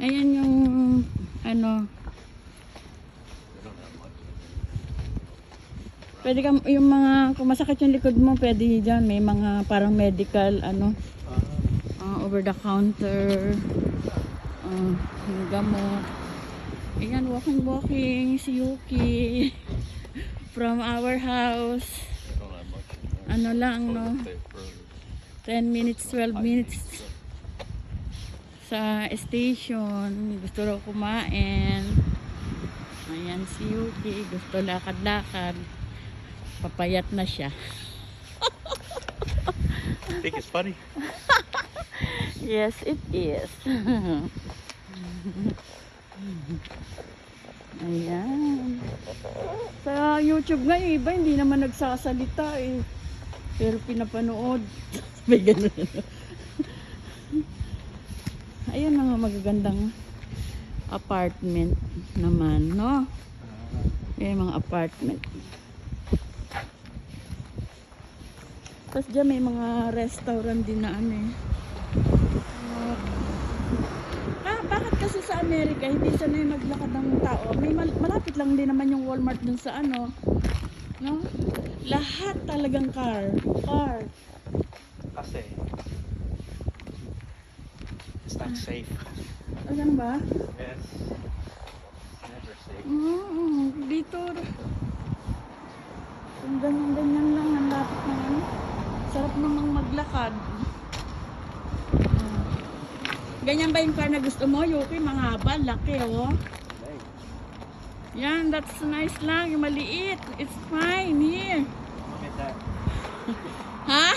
Ayan yung ano. Pwede ka, yung mga, kung masakit yung likod mo, pwede dyan. May mga parang medical, ano, over the counter, yung gamot. Ayan, walking, si Yuki. From our house. Ano lang, no? 10 minutes, 12 minutes. Sa station. Gusto raw kumain. Ayan si Yuki. Gusto lakad-lakad. Papayat na siya. I think it's funny. Yes, it is. Ayan. Sa YouTube nga yung iba hindi naman nagsasalita eh. Pero pinapanood. May ganun. Ayan mga magagandang apartment naman, no? Ayan mga apartment. Tapos dyan may mga restaurant din na ano eh. Bakit kasi sa Amerika hindi sanay maglakad ng tao? May malapit lang din naman yung Walmart dun sa ano, no? Lahat talagang car. Kasi it's not safe. Ano ba? Yes. It's never safe. Dito. Kung ganyan lang, ang lapit na ano. Sarap namang maglakad. Ganyan ba yung car na gusto mo, Yuki? Mahaba, laki, oh. Yan, that's nice lang. Yung maliit. It's fine here. Look at that. Ha?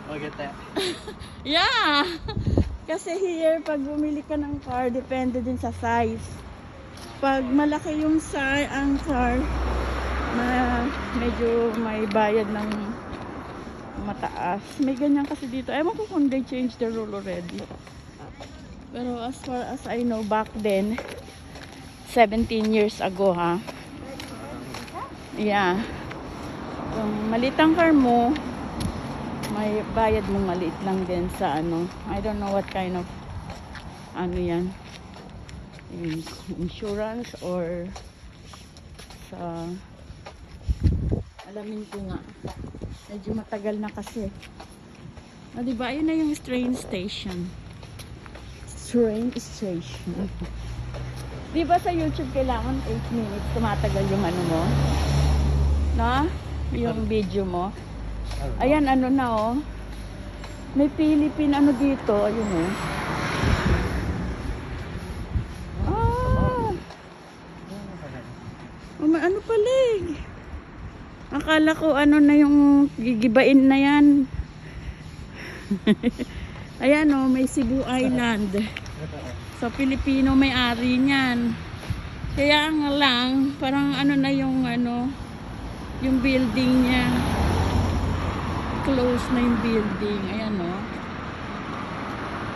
Look at that. Yeah. Kasi here, pag bumili ka ng car, depende din sa size. Pag malaki yung size, ang car, medyo may bayad ng mataas. May ganyan kasi dito. Ewan ko kung they changed the rule already. Pero as far as I know, back then, 17 years ago, ha? Yeah. Kung maliit ang car mo, may bayad mo maliit lang din sa ano. I don't know what kind of ano yan. Insurance or sa alamin ko nga. Medyo matagal na kasi. Diba? Ayun na yung train station. Train station. Diba sa YouTube kailangan 8 minutes tumatagal yung ano mo? No? Yung video mo. Ayan, ano na oh. May Philippine ano dito. Ayun oh. Ano pala eh. Akala ko ano na yung gigibain na yan. Ayan oh, may Cebu Island. So, Pilipino may-ari niyan. Kaya nga lang, parang ano na yung ano, yung building niya. Close na yung building. Ayan oh.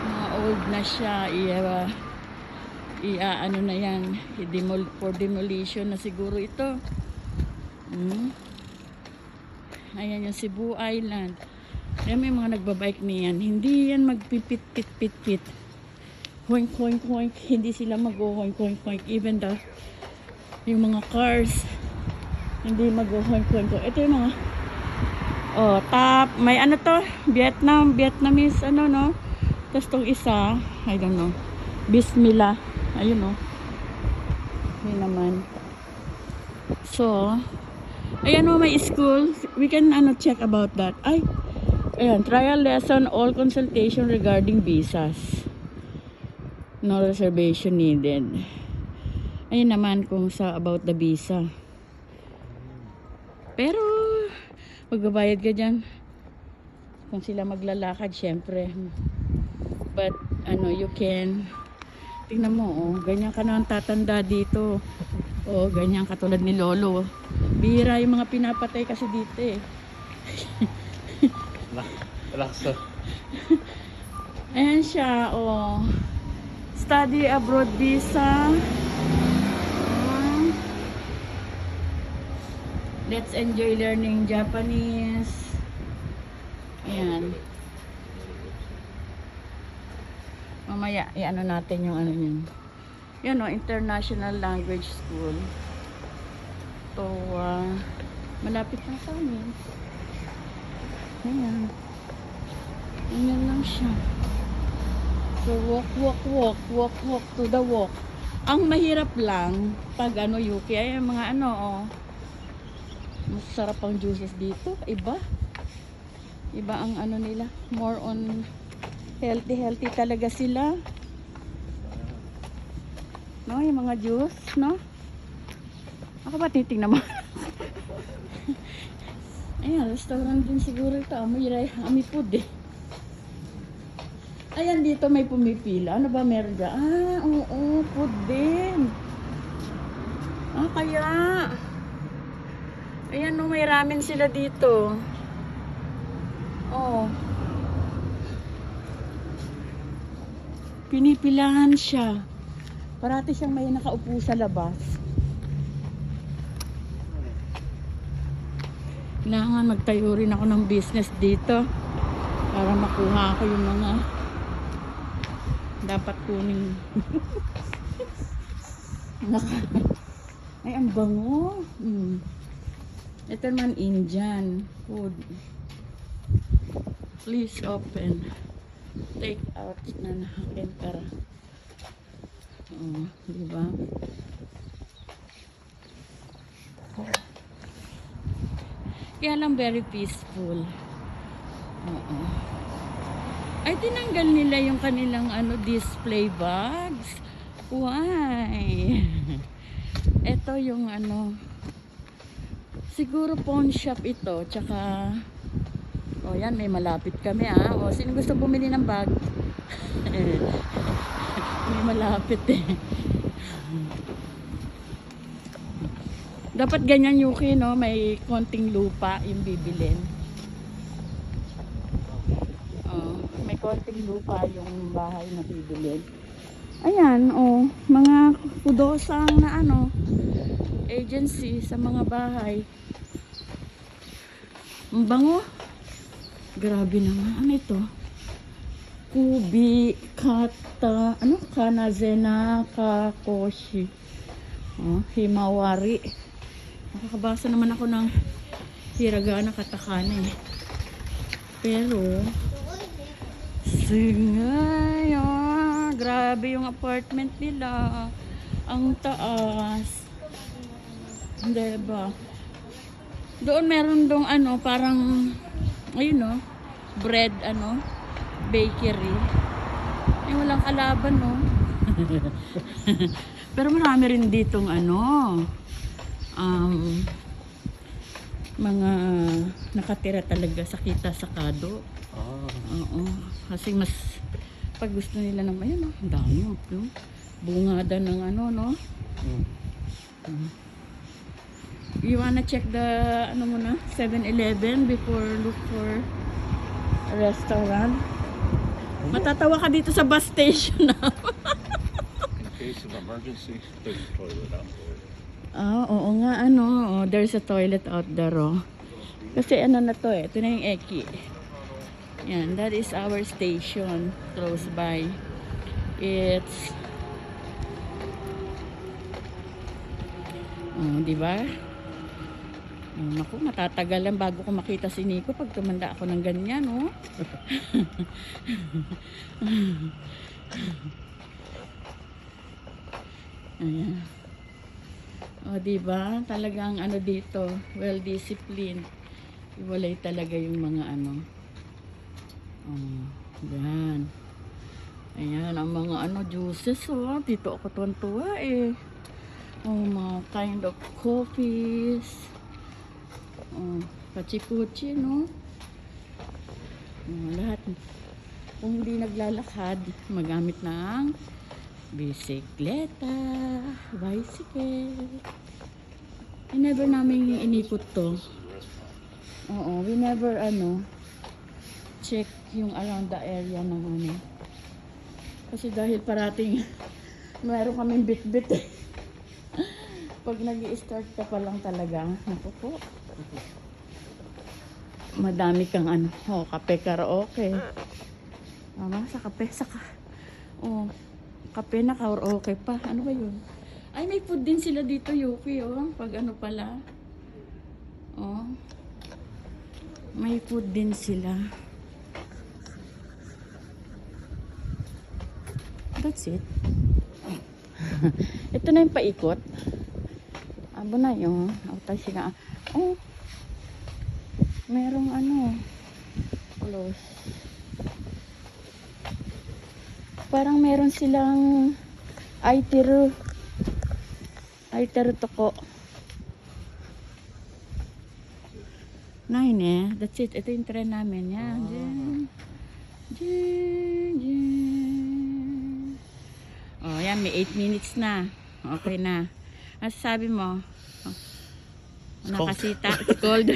Mga old na siya. Ano na yan. For demolition na siguro ito. Ayan yung Cebu Island. Ayan may mga nagbabike niyan. Hindi yan magpipit-pit-pit-pit. Hoink, hoink, hoink. Hindi sila mag-hoink, hoink, hoink. Even yung mga cars, hindi mag-hoink, hoink, hoink. Ito yung mga, may ano to, Vietnamese, ano, no? Tapos tong isa, I don't know, Bismillah. Ayun, no? Yun naman. So, ayan, no, may school. We can, check about that. Ayan, trial lesson, all consultation regarding visas. No reservation needed. Ayun naman kung sa about the visa. Pero magbabayad ka dyan kung sila maglalakad syempre. But you can tingnan mo ganyan ka na ang tatanda dito. Ganyan katulad ni Lolo. Bihira yung mga pinapatay kasi dito eh. Relax. Ayan siya study abroad visa. Let's enjoy learning Japanese. Ayan. Mamaya, i-ano natin yung ano yun. Yan o, International Language School. So, malapit na sa amin. Ayan. Ayan lang siya. So, walk to the walk. Ang mahirap lang, pag Yuki, ay mga masarap ang juices dito. Iba. Iba ang nila. More on healthy talaga sila. No, yung mga juice, no? Ako ba titignan mo? Ayan, restaurant din siguro ito. Ami food eh. Ayan, dito may pumipila. Ano ba meron dyan? Oo, food din. Kaya. Ayan, no, may ramen sila dito. Pinipilahan siya. Parati siyang may nakaupo sa labas. Kailangan magtayo rin ako ng business dito para makuha ko yung mga dapat kuning. Ay, ang bango. Ito naman Indian food. Please open. Take out na akin para. Diba? Kaya lang very peaceful. Ay, tinanggal nila yung kanilang display bags. Why? Ito yung siguro pawn shop ito. Tsaka yan, may malapit kami sino gusto bumili ng bag? May malapit eh. Dapat ganyan Yuki, no? May konting lupa yung bibilin. May konting lupa yung bahay na bibilin. Ayan, mga kudosang na agency sa mga bahay. Ang bango. Grabe naman ito. Kubi, kata, kanazena, kakoshi. Himawari. Nakakabasa naman ako ng hiragana, katakana eh. Pero, singay, grabe yung apartment nila. Ang taas. Diba? Doon meron dong parang, ayun bread, bakery. Ay, walang kalaban, no? Pero marami rin ditong mga nakatira talaga sa Kita Sakado. Oo. Kasi mas pag gusto nila ng ayun, ang dami bungada ng no? You wanna check the 7-Eleven before look for a restaurant? Matatawa ka dito sa bus station na. In case of emergency, there's a toilet out there. Oo nga, there's a toilet out there, Kasi na to ito na yung Eki. Yan, that is our station close by. It's diba? Naku, matatagal lang bago ko makita si Nico pag tumanda ako ng ganyan, Ayan. Diba? Talagang dito, well disciplined. Iwalay talaga yung mga yan. Ayan, ang mga juices, dito ako tuwan-tuwa eh. Mga kind of coffees. Pachi-puchi, no? Lahat. Kung hindi naglalakad, magamit ng bisikleta, bicycle. Never namin inikot to. We never check yung around the area ng Kasi dahil parating meron kaming bit-bit eh. Pag nag-i-start ka pa lang talaga, naku po. Madami kang kape karaoke. Sa kape, Kape na ka or okay pa. Ano ba yun? Ay, may food din sila dito, Yuki, oh. Pag ano pala. Oh. May food din sila. That's it. Ito na yung paikot. Abo na yung outside sila. Oh. Merong ano. Close. Parang meron silang aiteru toko. Nine eh. That's it. Ito yung tren namin. Yan. Oh, yan. May 8 minutes na. Okay na. Ano sabi mo? It's cold. Nakasita. It's cold.